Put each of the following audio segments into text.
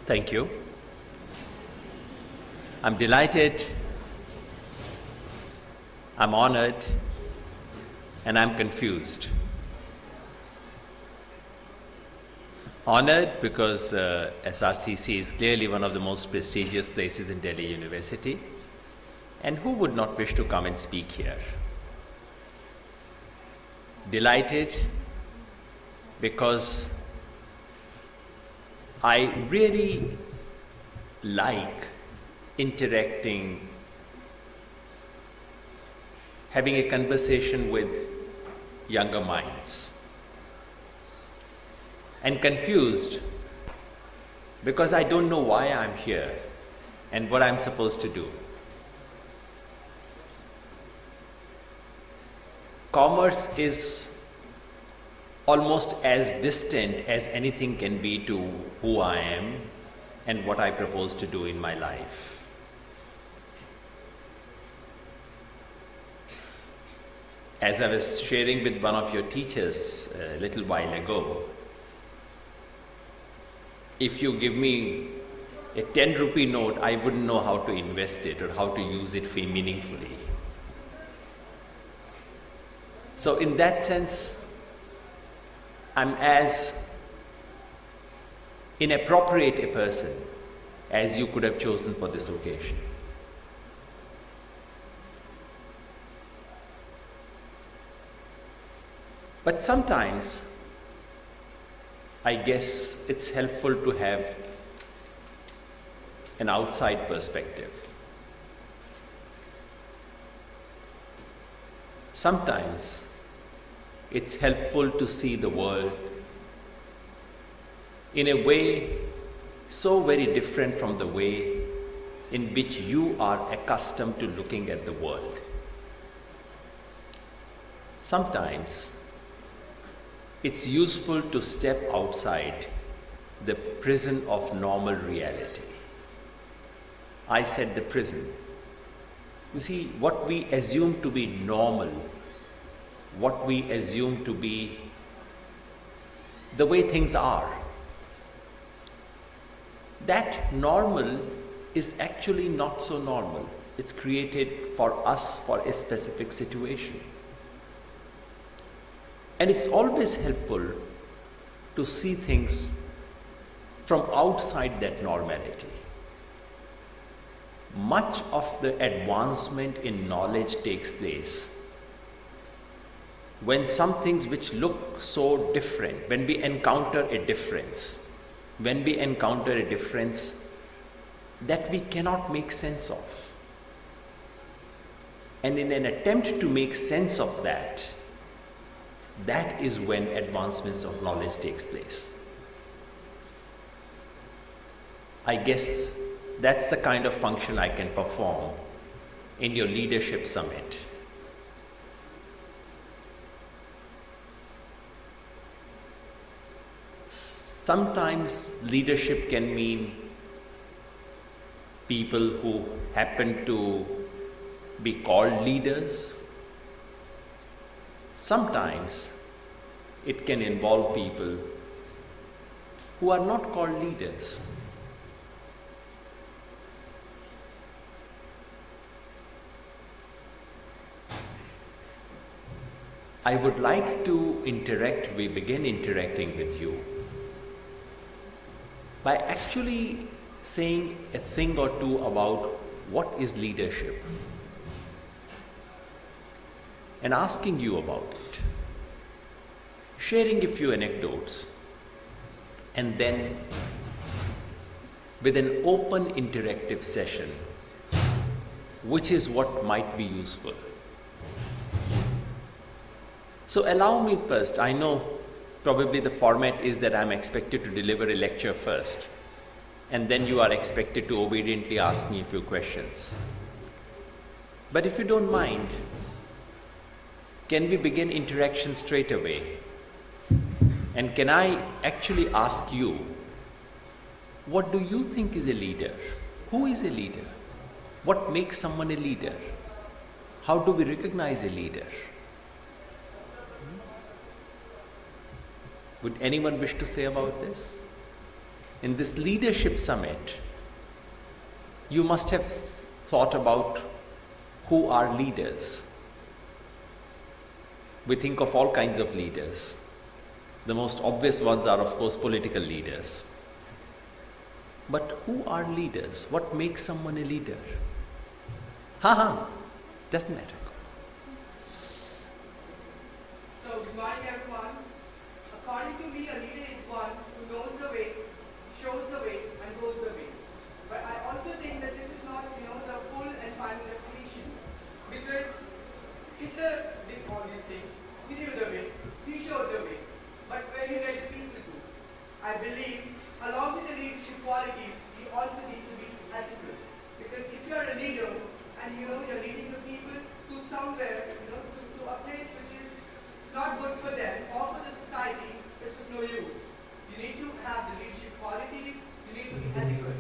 Thank you. I'm delighted, I'm honored, and I'm confused. Honored because SRCC is clearly one of the most prestigious places in Delhi University, and who would not wish to come and speak here? Delighted because I really like interacting, having a conversation with younger minds. And confused because I don't know why I'm here and what I'm supposed to do. Commerce is almost as distant as anything can be to who I am and what I propose to do in my life. As I was sharing with one of your teachers a little while ago, if you give me a 10-rupee note, I wouldn't know how to invest it or how to use it meaningfully. So in that sense, I'm as inappropriate a person as you could have chosen for this occasion. But sometimes, I guess it's helpful to have an outside perspective. Sometimes, it's helpful to see the world in a way so very different from the way in which you are accustomed to looking at the world. Sometimes it's useful to step outside the prison of normal reality. I said the prison. You see, what we assume to be normal, what we assume to be the way things are, that normal is actually not so normal. It's created for us for a specific situation. And it's always helpful to see things from outside that normality. Much of the advancement in knowledge takes place when some things which look so different, when we encounter a difference, that we cannot make sense of. And in an attempt to make sense of that is when advancements of knowledge takes place. I guess that's the kind of function I can perform in your leadership summit. Sometimes leadership can mean people who happen to be called leaders. Sometimes it can involve people who are not called leaders. I would like to begin interacting with you by actually saying a thing or two about what is leadership and asking you about it, sharing a few anecdotes, and then with an open interactive session, which is what might be useful. So allow me first, I know probably the format is that I'm expected to deliver a lecture first, and then you are expected to obediently ask me a few questions. But if you don't mind, can we begin interaction straight away? And can I actually ask you, what do you think is a leader? Who is a leader? What makes someone a leader? How do we recognize a leader? Would anyone wish to say about this? In this leadership summit, you must have thought about who are leaders. We think of all kinds of leaders. The most obvious ones are, of course, political leaders. But who are leaders? What makes someone a leader? Doesn't matter. So, good morning everyone. According to me, a leader is one who knows the way, shows the way, and goes the way. But I also think that this is not, the full and final definition. Because Hitler did all these things. He knew the way. He showed the way. But where he led the people to. I believe, along with the leadership qualities, you also need to be ethical. Because if you are a leader and you're leading the people to somewhere, to a place which is not good for them or for the society, it's of no use. You need to have the leadership qualities, you need to be ethical.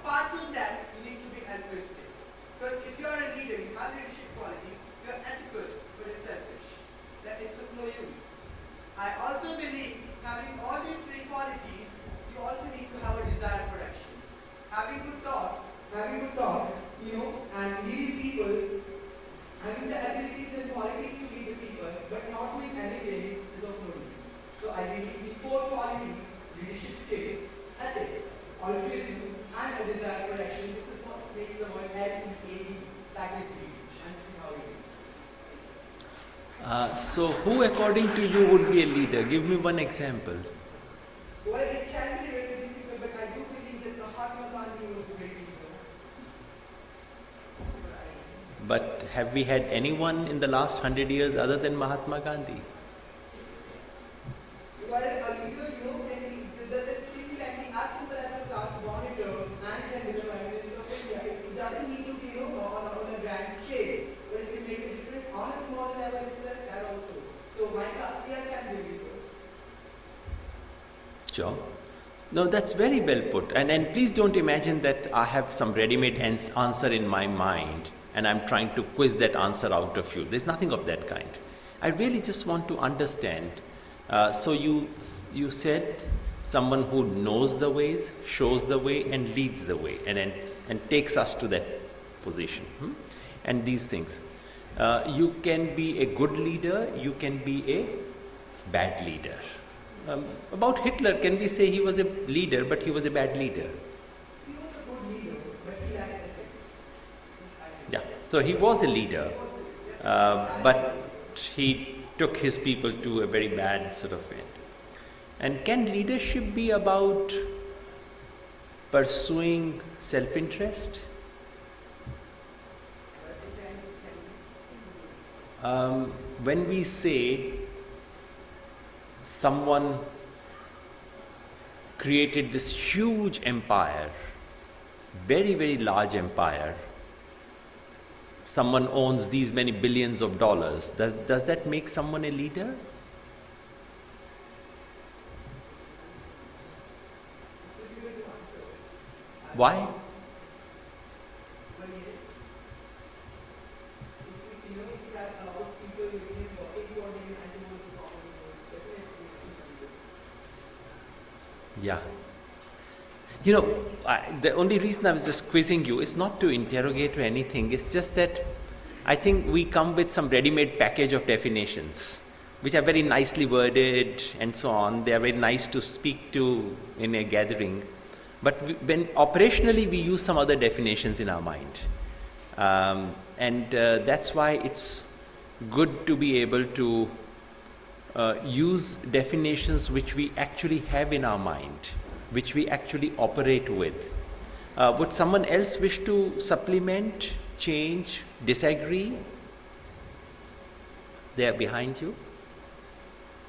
Apart from that, you need to be altruistic. Because if you are a leader, you have leadership qualities, you are ethical, but you're selfish. That it's of no use. I also believe having all these three qualities, you also need to have a desire for action. Having good thoughts, and leading people, having the abilities and qualities to lead the people, but not doing anything is of no use. So I believe the four qualities, leadership skills, ethics, altruism, and a desire for action, this is what makes the word L-E-A-D, that is lead. And this is how we do. So who according to you would be a leader? Give me one example. Well, it can be very difficult, but I do believe that Mahatma Gandhi was a great leader. But have we had anyone in the last 100 years other than Mahatma Gandhi? Well, a leader, the thing can be as simple as a class monitor and can be the Prime Minister of India. It doesn't need to be, on a grand scale, but it can make a difference on a small level itself, that also. So my class here can be a leader. Sure. No, that's very well put. And please don't imagine that I have some ready-made answer in my mind and I'm trying to quiz that answer out of you. There's nothing of that kind. I really just want to understand. So you said someone who knows the ways, shows the way, and leads the way, and takes us to that position. And these things. You can be a good leader, you can be a bad leader. About Hitler, can we say he was a leader, but he was a bad leader? He was a good leader, but he lacked ethics. Yeah, so he was a leader, but he took his people to a very bad sort of end. And can leadership be about pursuing self-interest? When we say someone created this huge empire, very, very large empire, someone owns these many billions of dollars, does that make someone a leader? Why? Well, yes. If it has allowed people working for him and he was the common good, definitely it's a leader. Yeah. The only reason I was just quizzing you is not to interrogate or anything. It's just that I think we come with some ready-made package of definitions, which are very nicely worded and so on. They are very nice to speak to in a gathering. But when operationally we use some other definitions in our mind. That's why it's good to be able to use definitions which we actually have in our mind, which we actually operate with. Would someone else wish to supplement, change, disagree? They are behind you.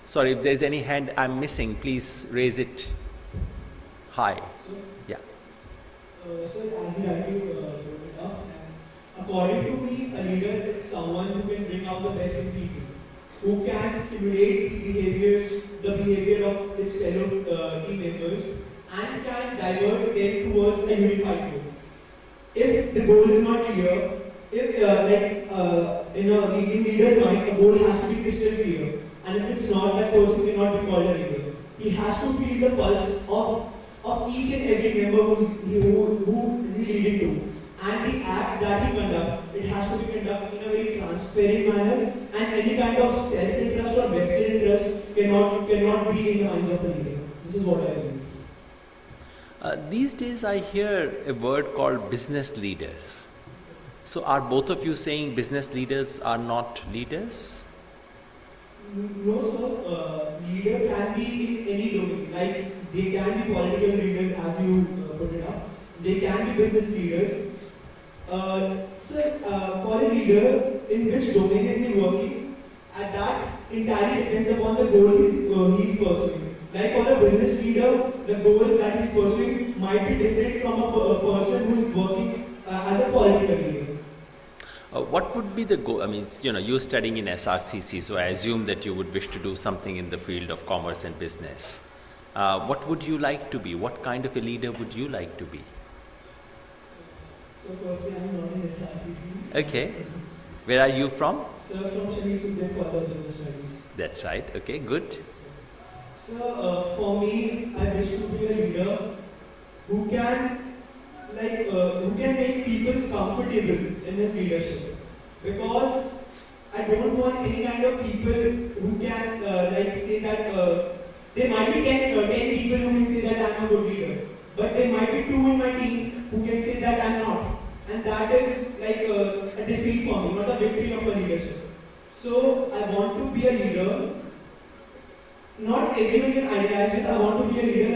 Sorry, if there's any hand I'm missing, please raise it high. Yeah. So as you rightly brought it up, according to me, a leader is someone who can bring out the best in people, who can stimulate the behavior of his fellow team members, and can divert them towards a unified goal. If the goal is not clear, in a leader's mind, a goal has to be crystal clear, and if it's not, that person cannot be called a leader. He has to feel the pulse of of each and every member who is he leading to. And the acts that he conducts, it has to be conducted in a very transparent manner, and any kind of self-interest or vested interest cannot be in the minds of the leader. This is what I believe. These days I hear a word called business leaders. So are both of you saying business leaders are not leaders? No, sir. Leader can be in any domain. Like they can be political leaders, as you put it up. They can be business leaders. Sir, for a leader, in which domain is he working? At that entirely depends upon the goal he's pursuing. Like for a business leader, the goal that he's pursuing might be different from a person who's working as a political leader. What would be the goal? I mean, you're studying in SRCC, so I assume that you would wish to do something in the field of commerce and business. What would you like to be? What kind of a leader would you like to be? So firstly, I'm not in SRCC. Okay. Where are you from? Sir, from Shri Sudhir for the business studies. That's right. Okay, good. Sir, for me, I wish to be a leader who can make people comfortable in his leadership. Because I don't want any kind of people who can say that there might be 10 people who can say that I'm a good leader, but there might be 2 in my team who can say that I'm not. And that is like a defeat for me, not a victory of my leadership. So I want to be a leader. Not everyone can idealize it. I want to be a leader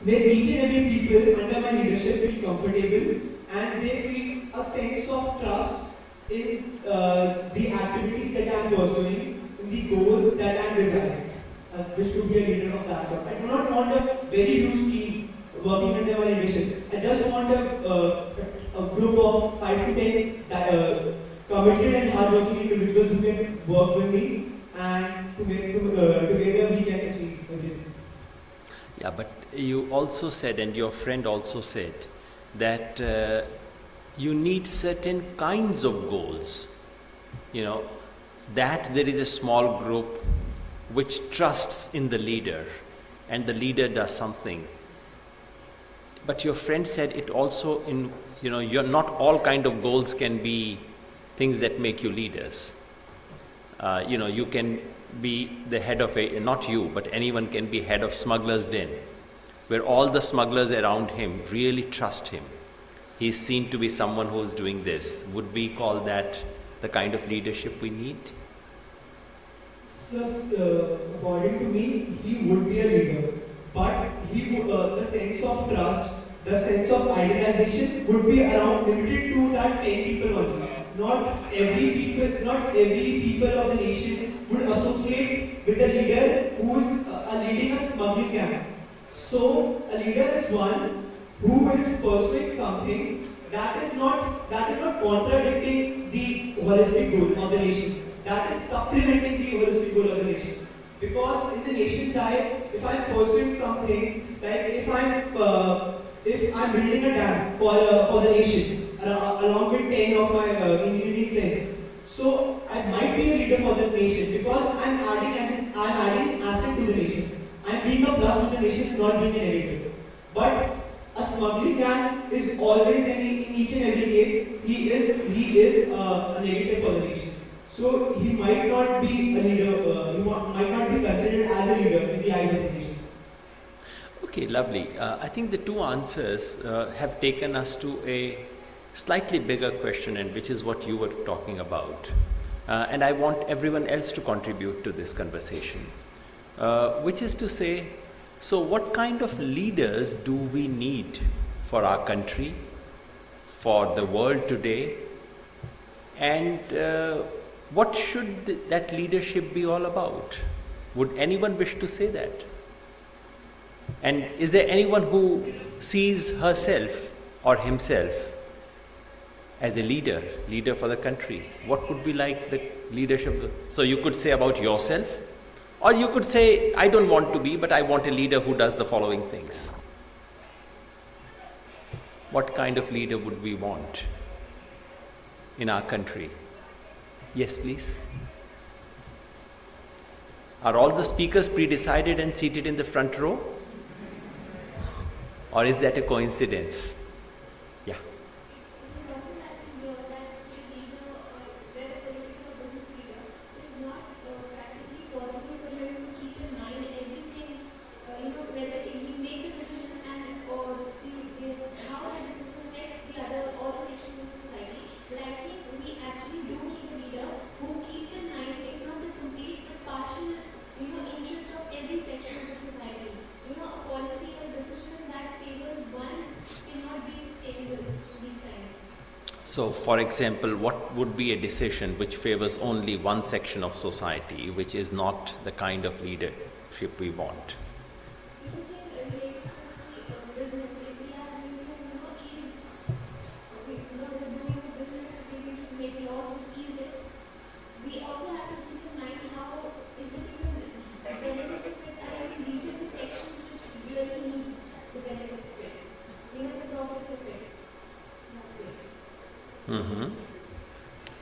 where each and every people under my leadership feel comfortable and they feel a sense of trust in the activities that I am pursuing, in the goals that I am desiring. I wish to be a leader of that sort. I do not want a very huge team working under my leadership. I just want a group of 5 to 10 committed and hardworking individuals who can work with me, and together we can achieve everything. Yeah, but you also said, and your friend also said, that you need certain kinds of goals. That there is a small group which trusts in the leader, and the leader does something. But your friend said it also you're not all kind of goals can be things that make you leaders. You can be the head of not you, but anyone can be head of smuggler's den, where all the smugglers around him really trust him. He's seen to be someone who's doing this. Would we call that the kind of leadership we need? So, according to me, he would be a leader, but the sense of trust, the sense of idealization would be limited to that 10 people only. Not every people of the nation would associate with a leader who is leading a smuggling camp. So a leader is one who is pursuing something that is not contradicting the holistic goal of the nation. That is supplementing the holistic goal of the nation. Because in the nation's eye, if I'm pursuing something, like if I'm building a dam for the nation, along with 10 of my engineering friends. So I might be a leader for the nation because I'm adding asset to the nation. I'm being a plus to the nation, not being a negative. But a smuggling gang is always, and in each and every case, he is a negative for the nation. So he might not be a leader. He might not be considered as a leader in the eyes of the nation. Okay, lovely. I think the two answers have taken us to a slightly bigger question, and which is what you were talking about. And I want everyone else to contribute to this conversation, which is to say, so what kind of leaders do we need for our country, for the world today, and what should that leadership be all about? Would anyone wish to say that? And is there anyone who sees herself or himself as a leader for the country? What would be like the leadership? So you could say about yourself, or you could say, I don't want to be, but I want a leader who does the following things. What kind of leader would we want in our country? Yes, please. Are all the speakers pre-decided and seated in the front row? Or is that a coincidence? Yeah. It is often happened here that the leader, where a political business leader, it is not practically possible for him to keep in mind everything, whether he makes a decision and or how the decision affects the other, all the sections of the society. But I think we actually do need a leader who keeps in mind, if not the complete, but partial, interest of every section of the society. A policy or decision that favors one cannot be sustainable these times. So, for example, what would be a decision which favors only one section of society, which is not the kind of leadership we want? Anything related to business, if we are going to ease, we're doing a business, we're going to make laws which ease it. We also have to keep in mind how is it even benefits of it are even reaching the sections which really need the benefits of it, the profits of it.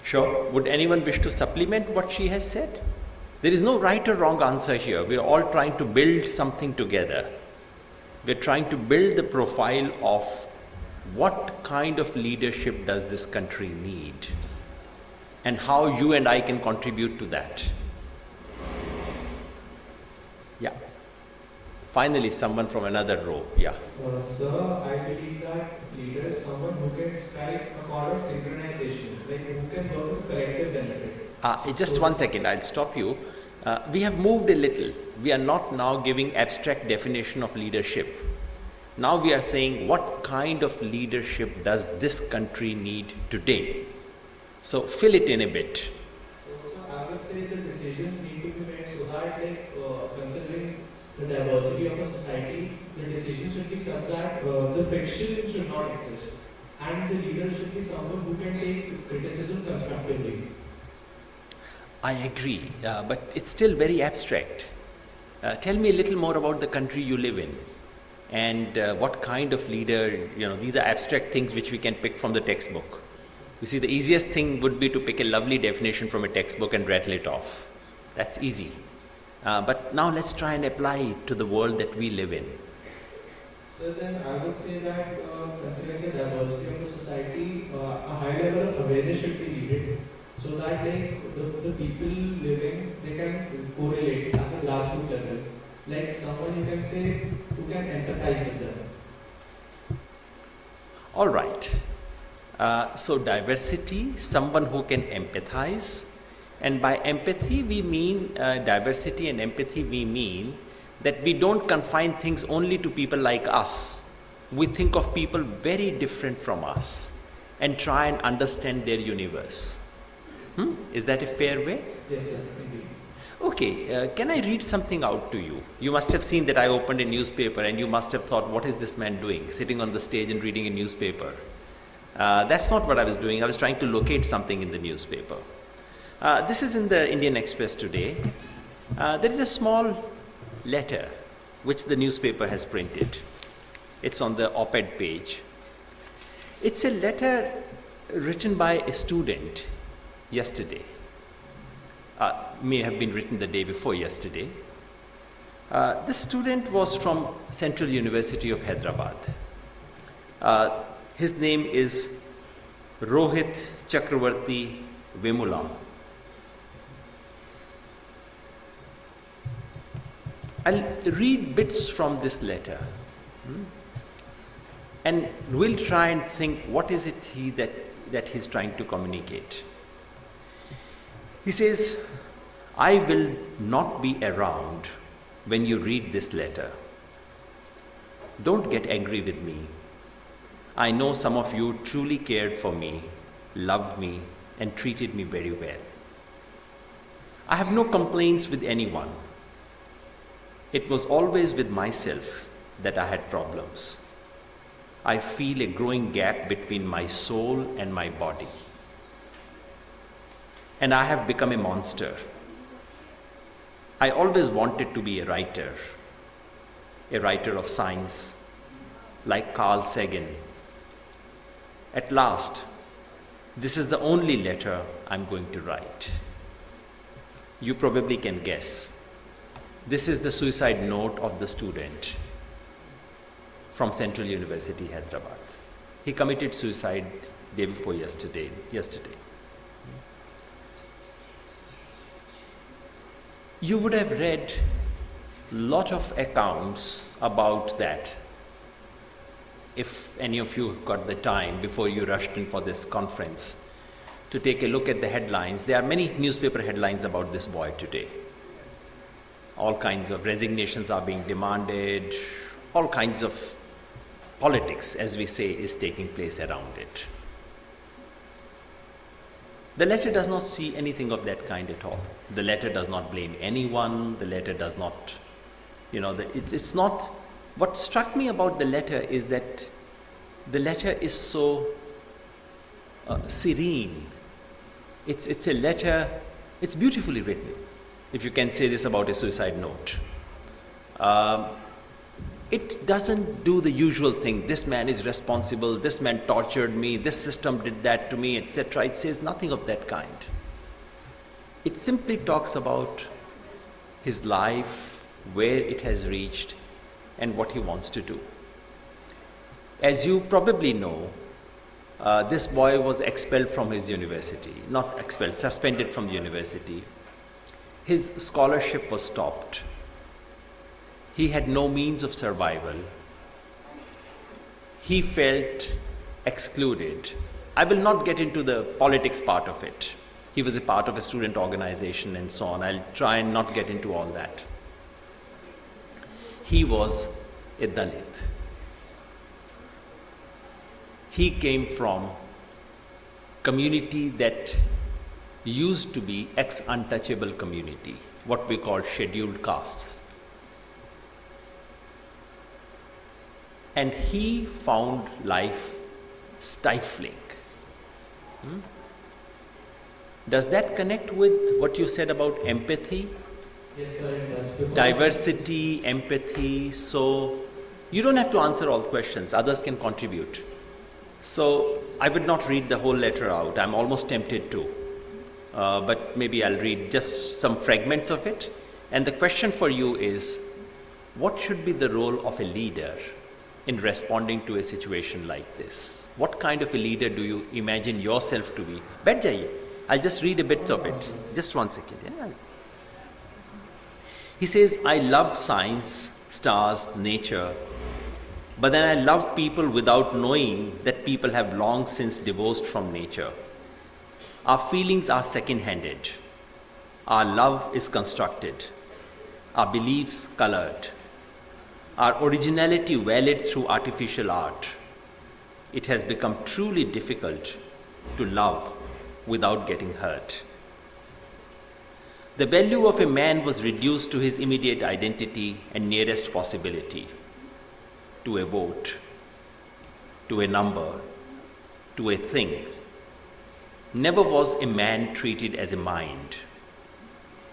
Sure. Would anyone wish to supplement what she has said? There is no right or wrong answer here. We are all trying to build something together. We are trying to build the profile of what kind of leadership does this country need and how you and I can contribute to that. Yeah. Finally, someone from another row. Yeah. Sir, I believe that leader is someone who can strike a chord of synchronization, like who can work with collective benefit. Just 1 second, I'll stop you. We have moved a little. We are not now giving abstract definition of leadership. Now we are saying what kind of leadership does this country need today? So fill it in a bit. So I would say the decisions need to be made so that, considering the diversity of a society, the decisions should be such that the friction should not exist, and the leader should be someone who can take criticism constructively. I agree, but it's still very abstract. Tell me a little more about the country you live in and what kind of leader, these are abstract things which we can pick from the textbook. You see, the easiest thing would be to pick a lovely definition from a textbook and rattle it off. That's easy. But now let's try and apply it to the world that we live in. So then I would say that considering the diversity of the society, a high level of awareness should be needed, so that the people living, they can correlate at the grassroots level. Like someone you can say who can empathize with them. All right. So diversity, someone who can empathize. And by empathy, we mean diversity and empathy, we mean that we don't confine things only to people like us. We think of people very different from us and try and understand their universe. Is that a fair way? Yes, sir. Indeed. Okay, can I read something out to you? You must have seen that I opened a newspaper and you must have thought, what is this man doing? Sitting on the stage and reading a newspaper. That's not what I was doing. I was trying to locate something in the newspaper. This is in the Indian Express today. There is a small letter which the newspaper has printed. It's on the op-ed page. It's a letter written by a student yesterday. May have been written the day before yesterday. The student was from Central University of Hyderabad. His name is Rohit Chakravarti Vemula. I'll read bits from this letter and we'll try and think what is it that he's trying to communicate. He says, I will not be around when you read this letter. Don't get angry with me. I know some of you truly cared for me, loved me, and treated me very well. I have no complaints with anyone. It was always with myself that I had problems. I feel a growing gap between my soul and my body. And I have become a monster. I always wanted to be a writer of science, like Carl Sagan. At last, this is the only letter I'm going to write. You probably can guess. This is the suicide note of the student. from Central University, Hyderabad. He committed suicide day before yesterday. You would have read lot of accounts about that. If any of you got the time before you rushed in for this conference to take a look at the headlines, there are many newspaper headlines about this boy today. All kinds of resignations are being demanded, all kinds of politics, as we say, is taking place around it. The letter does not see anything of that kind at all. The letter does not blame anyone. The letter does not, it's not. What struck me about the letter is that the letter is so serene. It's a letter, it's beautifully written, if you can say this about a suicide note. It doesn't do the usual thing, this man is responsible, this man tortured me, this system did that to me, etc. It says nothing of that kind. It simply talks about his life, where it has reached, and what he wants to do. As you probably know, this boy was expelled from his university, not expelled, suspended from the university. His scholarship was stopped. He had no means of survival. He felt excluded. I will not get into the politics part of it. He was a part of a student organization and so on. I'll try and not get into all that. He was a Dalit. He came from community that used to be ex-untouchable community, what we call scheduled castes. And he found life stifling. Does that connect with what you said about empathy? Yes, sir, it does. Diversity, empathy. So you don't have to answer all questions, others can contribute. So I would not read the whole letter out. I'm almost tempted to. But maybe I'll read just some fragments of it. And the question for you is, what should be the role of a leader in responding to a situation like this? What kind of a leader do you imagine yourself to be? Baith jaiye. I'll just read a bit of it. Just 1 second. Yeah. He says, I loved science, stars, nature, but then I loved people without knowing that people have long since divorced from nature. Our feelings are second-handed. Our love is constructed. Our beliefs colored. Our originality valid through artificial art. It has become truly difficult to love without getting hurt. The value of a man was reduced to his immediate identity and nearest possibility, to a vote, to a number, to a thing. Never was a man treated as a mind,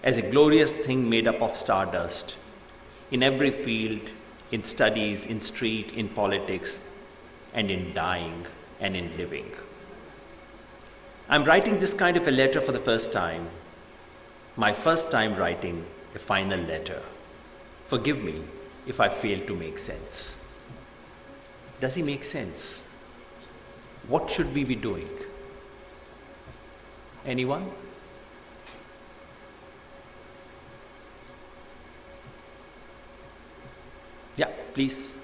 as a glorious thing made up of stardust, in every field, in studies, in street, in politics, and in dying and in living. I'm writing this kind of a letter for the first time, my first time writing a final letter. Forgive me if I fail to make sense. Does he make sense? What should we be doing? Anyone? Yeah, please.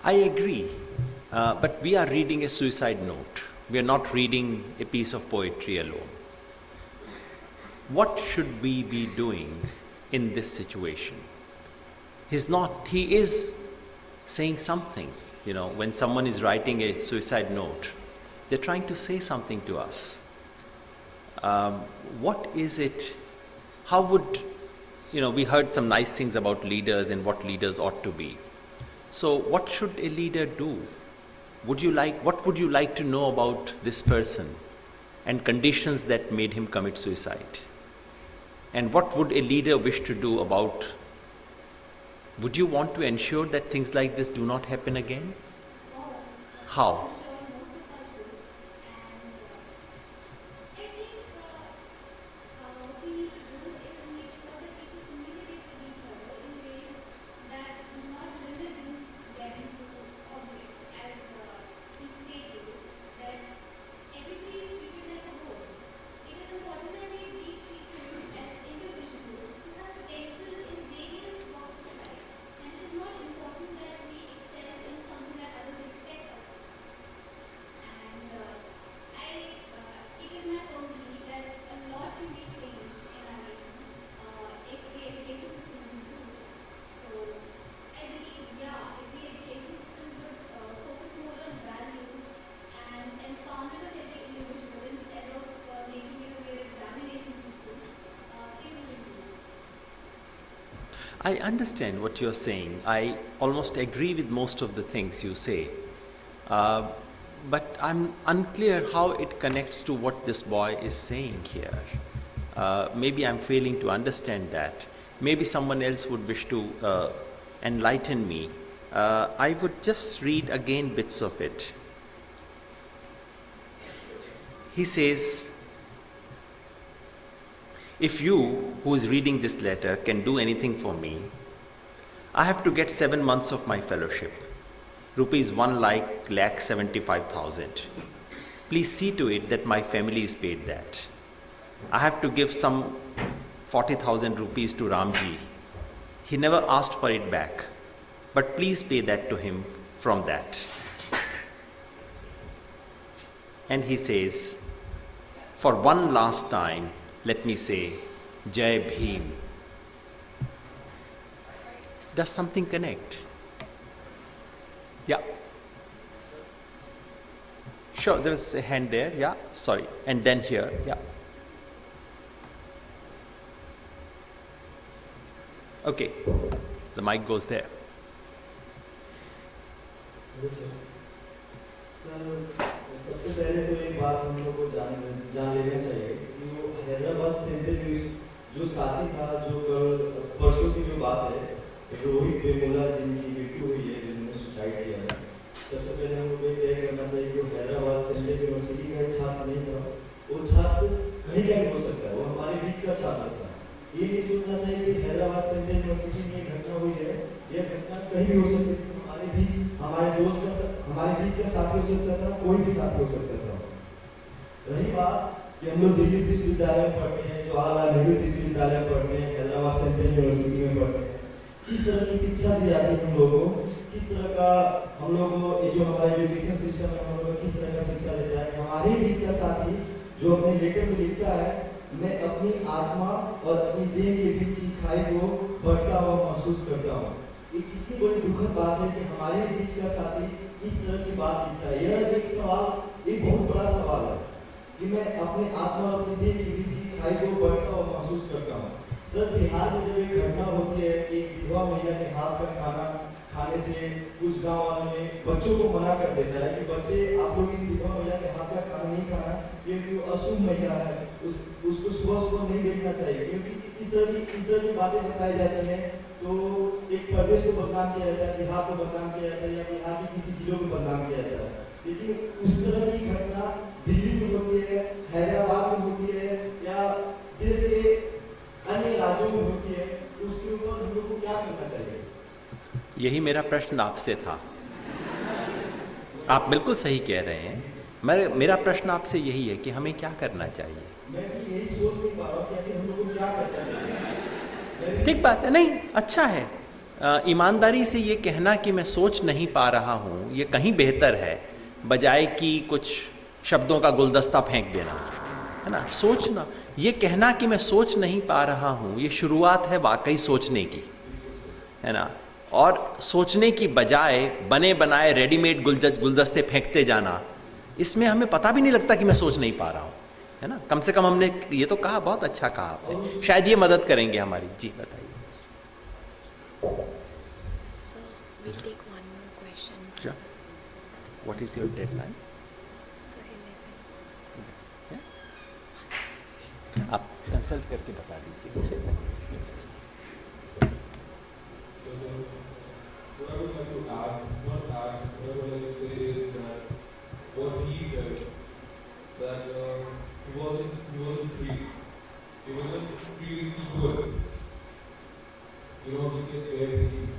I agree, but we are reading a suicide note. We are not reading a piece of poetry alone. what should we be doing in this situation? He is saying something. When someone is writing a suicide note, they're trying to say something to us. What is it? How would, we heard some nice things about leaders and what leaders ought to be. So what should a leader do? What would you like to know about this person and conditions that made him commit suicide? And what would a leader wish to do about? Would you want to ensure that things like this do not happen again? How? I understand what you're saying. I almost agree with most of the things you say. But I'm unclear how it connects to what this boy is saying here. Maybe I'm failing to understand that. Maybe someone else would wish to enlighten me. I would just read again bits of it. He says, if you, who is reading this letter, can do anything for me, I have to get 7 months of my fellowship, rupees 1,75,000. Please see to it that my family is paid that. I have to give some 40,000 rupees to Ramji. He never asked for it back, but please pay that to him from that. And he says, for one last time, let me say, Jai Bhim. Does something connect? Yeah. Sure, there's a hand there. Yeah, sorry. And then here. Yeah. Okay. The mic goes there. सबसे पहले तो एक बात हम लोग को जान लेना चाहिए कि वो हैदराबाद सेंट्रल जो साथी था, जो परसों की जो बात है, रोहित बेमुला जिनकी मृत्यु हुई है, जिन्होंने सुसाइड किया है, सबसे पहले हम लोग को तय करना चाहिए कि वो हैदराबाद सेंट्रल यूनिवर्सिटी का छात्र नहीं था। वो छात्र कहीं का भी हो सकता है, वो हमारे बीच का छात्र था। ये नहीं सोचना चाहिए कि हैदराबाद सेंट्रल यूनिवर्सिटी में घटना हुई है, यह घटना कहीं भी हो सकती है। हमारे बीच, हमारे दोस्त का, हमारे बीच का साथी हो सकता था, कोई भी साथी हो सकता था। रही बात कि हम लोग दिल्ली विश्वविद्यालय में पढ़ते हैं, जवाहरलाल नेहरू विश्वविद्यालय में पढ़ते हैं, हैदराबाद सेंट्रल यूनिवर्सिटी में पढ़ते हैं, किस तरह की शिक्षा दी जाती है हम लोगों को, किस तरह का हम लोग को जो हमारा एजुकेशन सिस्टम है, हम लोग किस तरह का शिक्षा देता है। हमारे बीच का साथी जो अपने लेटर में लिखता है, मैं अपनी आत्मा और अपनी देह के बीच की खाई को बढ़ता हुआ महसूस करता हूँ। ये कितनी बड़ी दुखद बात है कि हमारे बीच का साथी इस तरह की बात लिखता है। यह एक सवाल, एक बहुत बड़ा सवाल है कि मैं अपने आत्मा और अपनी देह के बीच की खाई को बढ़ता हुआ महसूस करता हूँ। सर, बिहार में जब एक घटना होती है कि विधवा महिला के हाथ का खाना खाने से कुछ गाँव वालों ने बच्चों को मना कर देता है कि बच्चे आप लोग इस विधवा महिला के हाथ का खाना नहीं खाना, क्योंकि वो अशुभ महिला है, उसको सुबह सुबह नहीं देखना चाहिए। क्योंकि इस तरह की बातें बताई जाती हैं तो एक प्रदेश को बदनाम किया जाता है, बिहार को बदनाम किया जाता है, या बिहार की किसी जिलों को बदनाम किया जाता है। लेकिन उस तरह की घटना दिल्ली में होती है, हैदराबाद में होती है, या देश के अन्य राज्यों में होती है, उसके ऊपर हम लोग को क्या करना चाहिए? यही मेरा प्रश्न आपसे था। आप बिल्कुल सही कह रहे हैं। मेरा प्रश्न आपसे यही है कि हमें क्या करना चाहिए। मैं यही सोच नहीं पा रहा हूँ कि हम लोग को क्या करना चाहिए। ठीक बात है, नहीं, अच्छा है। ईमानदारी से ये कहना कि मैं सोच नहीं पा रहा हूँ, ये कहीं बेहतर है, बजाय कि कुछ शब्दों का गुलदस्ता फेंक देना। है ना, सोचना, ये कहना कि मैं सोच नहीं पा रहा हूँ, ये शुरुआत है वाकई सोचने की, है ना। और सोचने की बजाय बने बनाए रेडीमेड गुलदस्ते फेंकते जाना, इसमें हमें पता भी नहीं लगता कि मैं सोच नहीं पा रहा हूँ, है ना। कम से कम हमने ये तो कहा, बहुत अच्छा कहा आपने, शायद ये मदद करेंगे हमारी। जी बताइए। So we'll take one more question. Sure. What is your deadline? So 11. आप कंसल्ट करके बता दीजिए। What I would like to add, not add, what I would like to say is that what he felt, that he wasn't free. He wasn't feeling equal. You know, he said everything.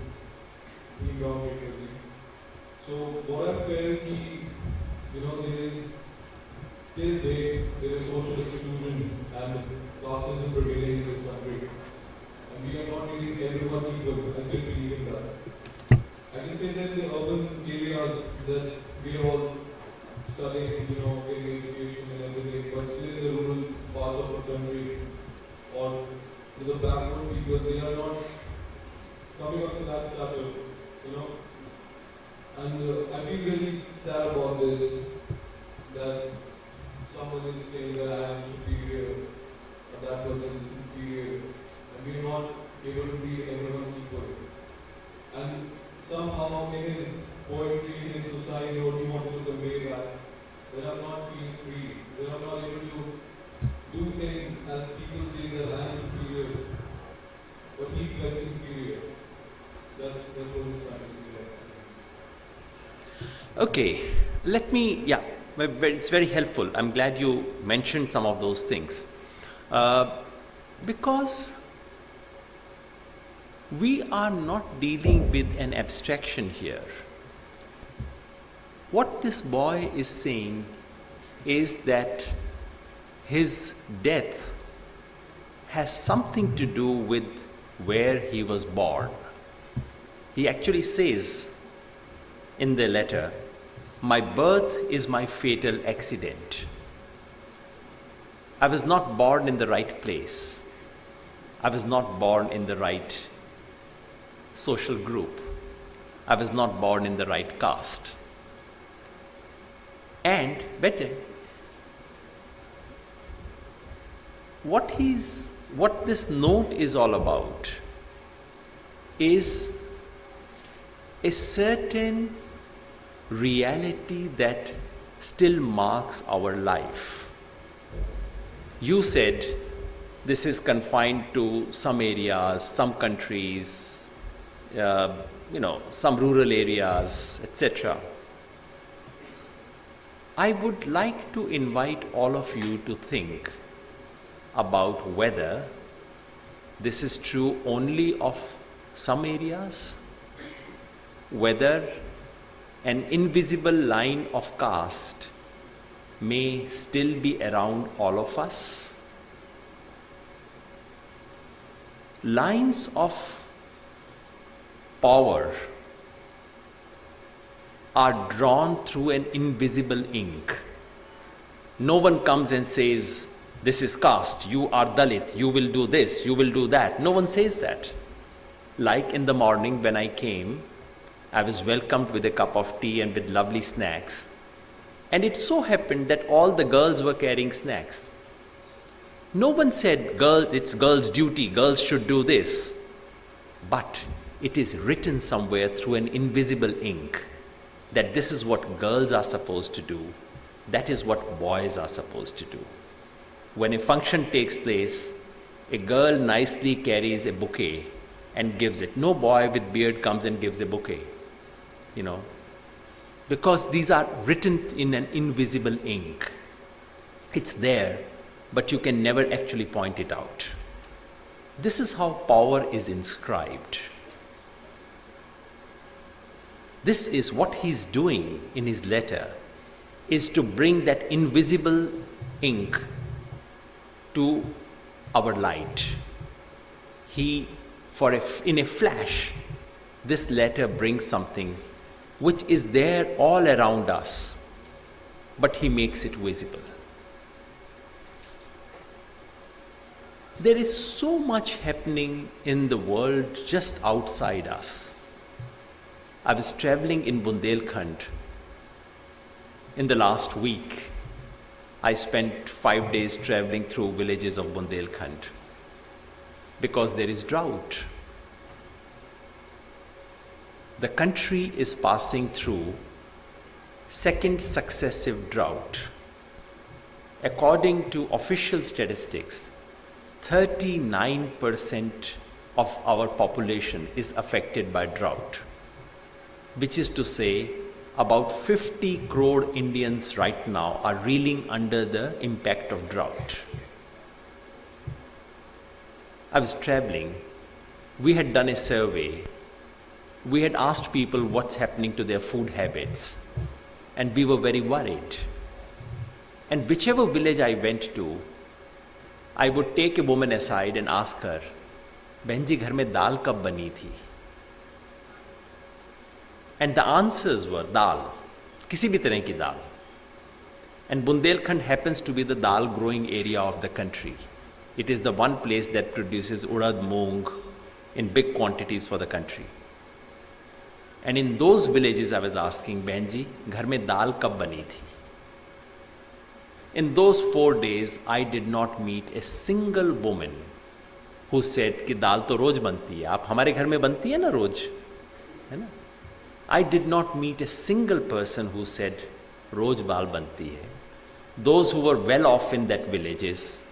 He wrong everything. So what I felt, there is till date there is social exclusion and classism prevailing in this country. And we are not treating everyone equal. I still believe in that. I can say that in the urban areas that we are all studying, getting education and everything, but still in the rural parts of the country or to the backward people, they are not coming up to that stature. And I feel really sad about this, that someone is saying that I am superior or that person is inferior, and we are not able to be everyone equal. And somehow in his poetry, in his society, what he wanted to convey that I'm not feeling free, that I'm not able to do things as people say that I am superior, but he felt inferior. That's what he's trying to say. Okay, let me, it's very helpful. I'm glad you mentioned some of those things. Because we are not dealing with an abstraction here. What this boy is saying is that his death has something to do with where he was born. He actually says in the letter, "My birth is my fatal accident. I was not born in the right place. I was not born in the right social group. I was not born in the right caste." And better, what this note is all about is a certain reality that still marks our life. You said this is confined to some areas, some countries, some rural areas, etc. I would like to invite all of you to think about whether this is true only of some areas, whether an invisible line of caste may still be around all of us. Lines of power are drawn through an invisible ink. No one comes and says, "This is caste, you are Dalit, you will do this, you will do that." No one says that. Like in the morning when I came, I was welcomed with a cup of tea and with lovely snacks. And it so happened that all the girls were carrying snacks. No one said, it's girls' duty, girls should do this. But it is written somewhere through an invisible ink that this is what girls are supposed to do, that is what boys are supposed to do. When a function takes place, a girl nicely carries a bouquet and gives it. No boy with beard comes and gives a bouquet, because these are written in an invisible ink. It's there, but you can never actually point it out. This is how power is inscribed. This is what he's doing in his letter, is to bring that invisible ink to our light. In a flash, this letter brings something which is there all around us, but he makes it visible. There is so much happening in the world just outside us. I was traveling in Bundelkhand in the last week. I spent 5 days traveling through villages of Bundelkhand because there is drought. The country is passing through second successive drought. According to official statistics, 39% of our population is affected by drought, which is to say about 50 crore Indians right now are reeling under the impact of drought. I was traveling. We had done a survey. We had asked people what's happening to their food habits, and we were very worried. And whichever village I went to, I would take a woman aside and ask her, बहन जी घर में दाल कब बनी थी? And the answers were dal, किसी भी तरह की दाल. And Bundelkhand happens to be the dal growing area of the country. It is the one place that produces urad moong in big quantities for the country. And in those villages I was asking, बहन जी घर में दाल कब बनी थी? In those 4 days, I did not meet a single woman who said कि दाल तो रोज बनती है, आप हमारे घर में बनती है ना रोज, है ना? I did not meet a single person who said रोज दाल बनती है. Those who were well off in that villages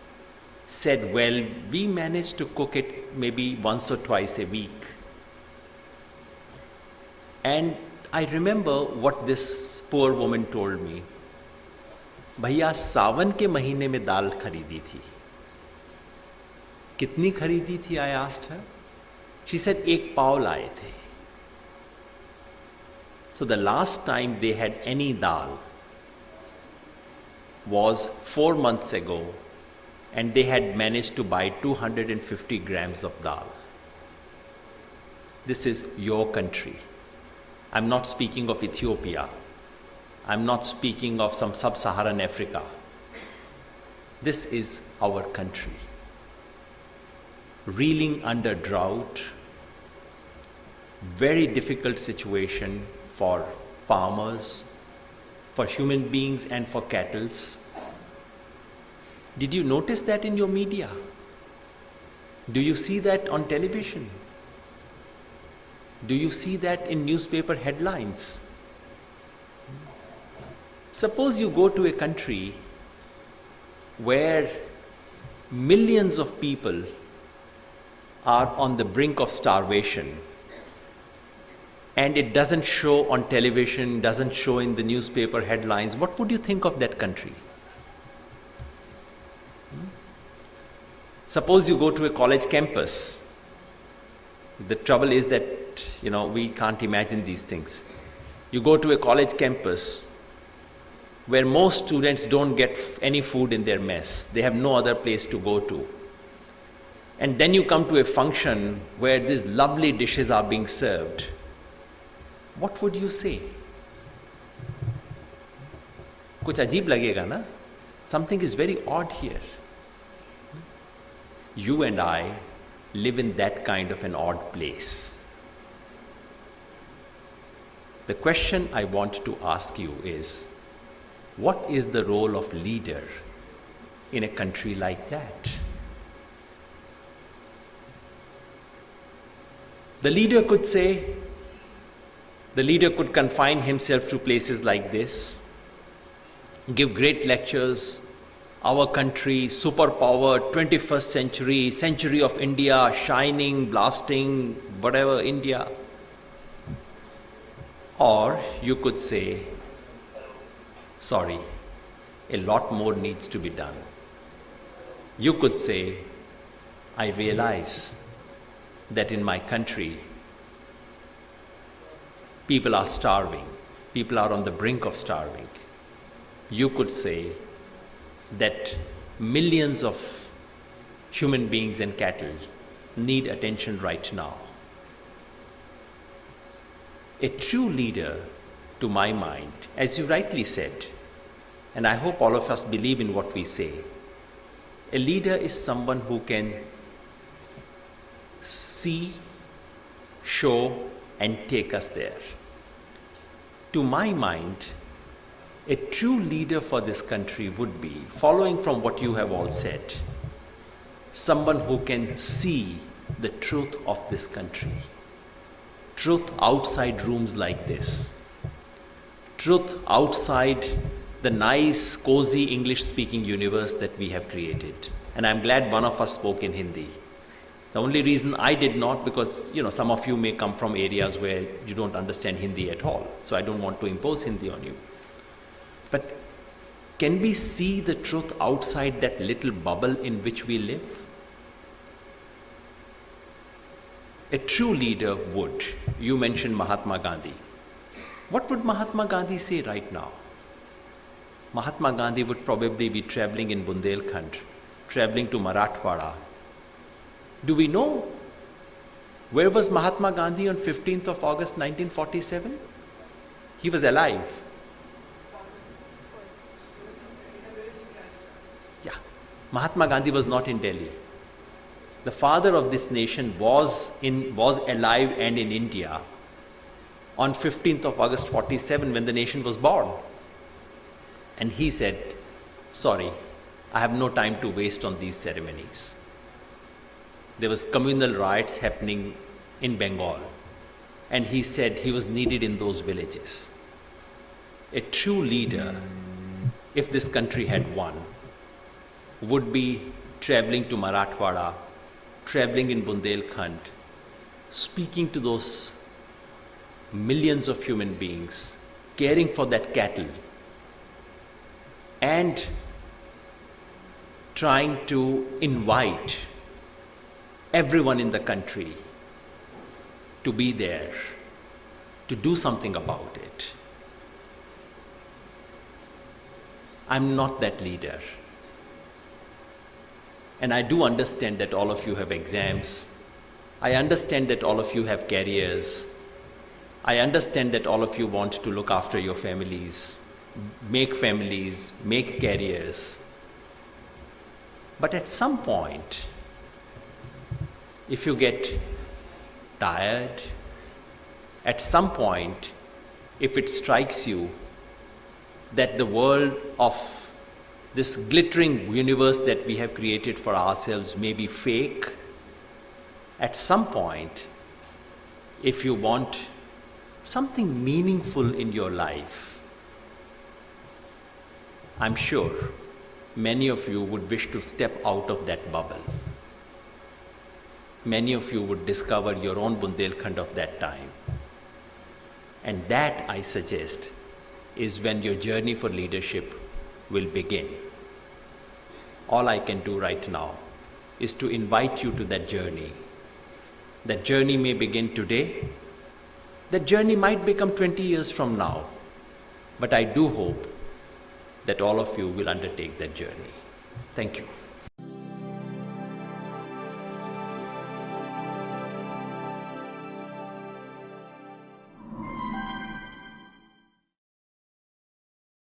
said, well, we managed to cook it maybe once or twice a week. And I remember what this poor woman told me. भैया सावन के महीने में दाल खरीदी थी. कितनी खरीदी थी? I asked her. She said 1 पाव लाए थे. So the last time they had any dal was 4 months ago, and they had managed to buy 250 grams of dal. This is your country. I'm not speaking of Ethiopia. I'm not speaking of some sub-Saharan Africa. This is our country. Reeling under drought, very difficult situation for farmers, for human beings and for cattle. Did you notice that in your media? Do you see that on television? Do you see that in newspaper headlines? Suppose you go to a country where millions of people are on the brink of starvation, and it doesn't show on television, doesn't show in the newspaper headlines. What would you think of that country? Suppose you go to a college campus. The trouble is that, we can't imagine these things. You go to a college campus where most students don't get any food in their mess. They have no other place to go to. And then you come to a function where these lovely dishes are being served. What would you say? कुछ अजीब लगेगा ना? Something is very odd here. You and I live in that kind of an odd place. The question I want to ask you is, what is the role of leader in a country like that? The leader could say, the leader could confine himself to places like this, give great lectures, our country, superpower, 21st century, century of India, shining, blasting, whatever, India. Or you could say, sorry, a lot more needs to be done. You could say, I realize that in my country, people are starving. People are on the brink of starving. You could say that millions of human beings and cattle need attention right now. A true leader, to my mind, as you rightly said, and I hope all of us believe in what we say, A leader is someone who can see, show, and take us there. To my mind, a true leader for this country would be, following from what you have all said, someone who can see the truth of this country, truth outside rooms like this, truth outside the nice, cozy English-speaking universe that we have created. And I'm glad one of us spoke in Hindi. The only reason I did not, because some of you may come from areas where you don't understand Hindi at all, so I don't want to impose Hindi on you. But can we see the truth outside that little bubble in which we live? A true leader would. You mentioned Mahatma Gandhi. What would Mahatma Gandhi say right now? Mahatma Gandhi would probably be traveling in Bundelkhand, traveling to Marathwada. Do we know where was Mahatma Gandhi on 15th of August 1947? He was alive. Yeah, Mahatma Gandhi was not in Delhi. The father of this nation was alive and in India on 15th of August 47 when the nation was born. And he said, sorry, I have no time to waste on these ceremonies. There was communal riots happening in Bengal, and he said he was needed in those villages. A true leader, if this country had one, would be traveling to Marathwada, traveling in Bundelkhand, speaking to those millions of human beings, caring for that cattle, and trying to invite everyone in the country to be there, to do something about it. I'm not that leader. And I do understand that all of you have exams. I understand that all of you have careers. I understand that all of you want to look after your families, make careers. But at some point, if you get tired, at some point, if it strikes you that the world of this glittering universe that we have created for ourselves may be fake, at some point, if you want something meaningful in your life, I'm sure many of you would wish to step out of that bubble. Many of you would discover your own Bundelkhand of that time. And that, I suggest, is when your journey for leadership will begin. All I can do right now is to invite you to that journey. That journey may begin today. That journey might become 20 years from now. But I do hope that all of you will undertake that journey. Thank you.